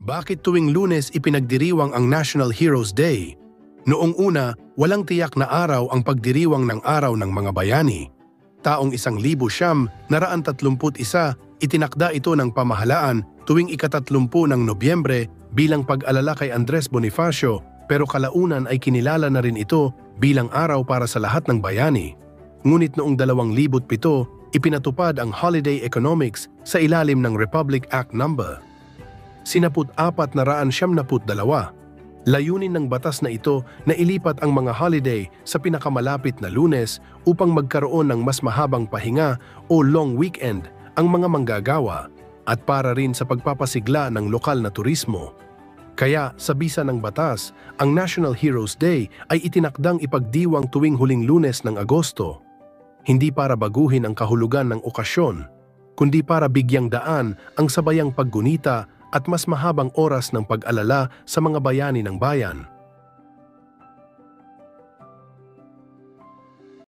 Bakit tuwing Lunes ipinagdiriwang ang National Heroes Day? Noong una, walang tiyak na araw ang pagdiriwang ng Araw ng Mga Bayani. Taong 1931, itinakda ito ng pamahalaan tuwing ika-30 ng Nobyembre bilang pag-alala kay Andres Bonifacio, pero kalaunan ay kinilala na rin ito bilang araw para sa lahat ng bayani. Ngunit noong 2007, ipinatupad ang holiday economics sa ilalim ng Republic Act No. 1472. Layunin ng batas na ito na ilipat ang mga holiday sa pinakamalapit na Lunes upang magkaroon ng mas mahabang pahinga o long weekend ang mga manggagawa at para rin sa pagpapasigla ng lokal na turismo. Kaya sa bisa ng batas, ang National Heroes Day ay itinakdang ipagdiwang tuwing huling Lunes ng Agosto. Hindi para baguhin ang kahulugan ng okasyon, kundi para bigyang daan ang sabayang paggunita at mas mahabang oras ng pag-alala sa mga bayani ng bayan.